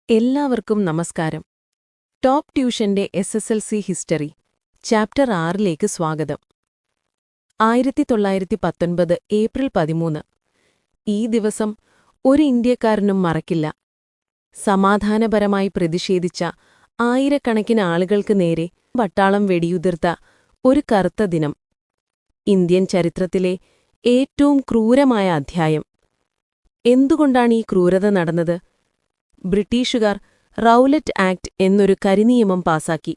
എല്ലാവർക്കും നമസ്കാരം. Top ട്യൂഷന്റെ SSLC history chapter 6ലേക്ക് സ്വാഗതം. 1919 ഏപ്രിൽ 13. ഈ ദിവസം ഒരു ഇന്ത്യക്കാരനും മറക്കില്ല. സമാധാനപരമായി പ്രതിഷേധിച്ച ആയിരക്കണക്കിന് ആളുകൾക്ക് നേരെ പട്ടാളം വെടിയുതിർത്ത ഒരു കറുത്ത ദിനം. ഇന്ത്യൻ ചരിത്രത്തിലെ ഏറ്റവും ക്രൂരമായ അധ്യായം. എന്തുകൊണ്ടാണ് ഈ ക്രൂരത നടന്നത്? ബ്രിട്ടീഷുകാർ റൗലറ്റ് ആക്ട് എന്നൊരു കരിനിയമം പാസാക്കി.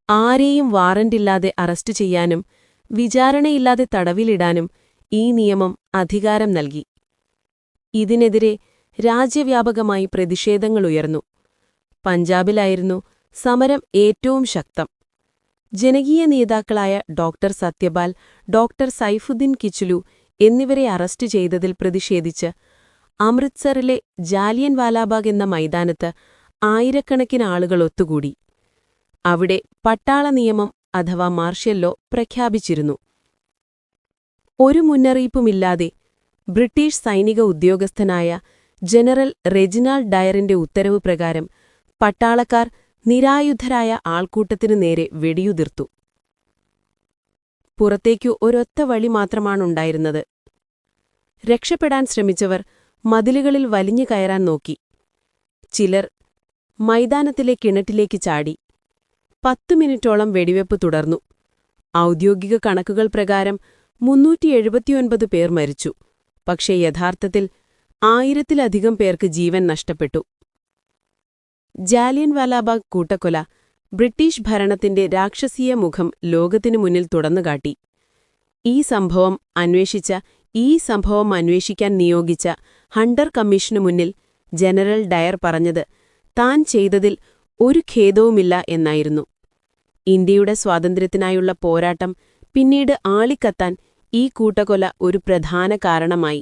ആരെയും വാറന്റില്ലാതെ അറസ്റ്റ് ചെയ്യാനും വിചാരണയില്ലാതെ തടവിലിടാനും ഈ നിയമം അധികാരം നൽകി. ഇതിനെതിരെ രാജ്യവ്യാപകമായി പ്രതിഷേധങ്ങളുയർന്നു. പഞ്ചാബിലായിരുന്നു സമരം ഏറ്റവും ശക്തം. ജനകീയ നേതാക്കളായ ഡോക്ടർ സത്യപാൽ, ഡോക്ടർ സൈഫുദ്ദീൻ കിച്ലു എന്നിവരെ അറസ്റ്റ് ചെയ്തതിൽ പ്രതിഷേധിച്ച് അമൃത്സറിലെ ജാലിയൻ വാലാബാഗ് എന്ന മൈതാനത്ത് ആയിരക്കണക്കിന് ആളുകൾ ഒത്തുകൂടി. അവിടെ പട്ടാള നിയമം അഥവാ മാർഷ്യൽ ലോ പ്രഖ്യാപിച്ചിരുന്നു. ഒരു മുന്നറിയിപ്പുമില്ലാതെ ബ്രിട്ടീഷ് സൈനിക ഉദ്യോഗസ്ഥനായ ജനറൽ റെജിനാൾഡ് ഡയറിന്റെ ഉത്തരവ് പ്രകാരം പട്ടാളക്കാർ നിരായുധരായ ആൾക്കൂട്ടത്തിനു നേരെ വെടിയുതിർത്തു. പുറത്തേക്കു ഒരൊറ്റ വഴി മാത്രമാണുണ്ടായിരുന്നത്. രക്ഷപ്പെടാൻ ശ്രമിച്ചവർ മതിലുകളിൽ വലിഞ്ഞു കയറാൻ നോക്കി. ചിലർ മൈതാനത്തിലെ കിണറ്റിലേക്ക് ചാടി. 10 മിനിറ്റോളം വെടിവെപ്പ് തുടർന്നു. ഔദ്യോഗിക കണക്കുകൾ പ്രകാരം 379 പേർ മരിച്ചു. പക്ഷേ യഥാർത്ഥത്തിൽ 1000-ലധികം പേർക്ക് ജീവൻ നഷ്ടപ്പെട്ടു. ജാലിയൻ വാലാബാഗ് കൂട്ടക്കൊല ബ്രിട്ടീഷ് ഭരണത്തിന്റെ രാക്ഷസീയ മുഖം ലോകത്തിനു മുന്നിൽ തുറന്നുകാട്ടി. ഈ സംഭവം അന്വേഷിക്കാൻ നിയോഗിച്ച ഹണ്ടർ കമ്മീഷനു മുന്നിൽ ജനറൽ ഡയർ പറഞ്ഞത് താൻ ചെയ്തതിൽ ഒരു ഖേദവുമില്ല എന്നായിരുന്നു. ഇന്ത്യയുടെ സ്വാതന്ത്ര്യത്തിനായുള്ള പോരാട്ടം പിന്നീട് ആളിക്കത്താൻ ഈ കൂട്ടക്കൊല ഒരു പ്രധാന കാരണമായി.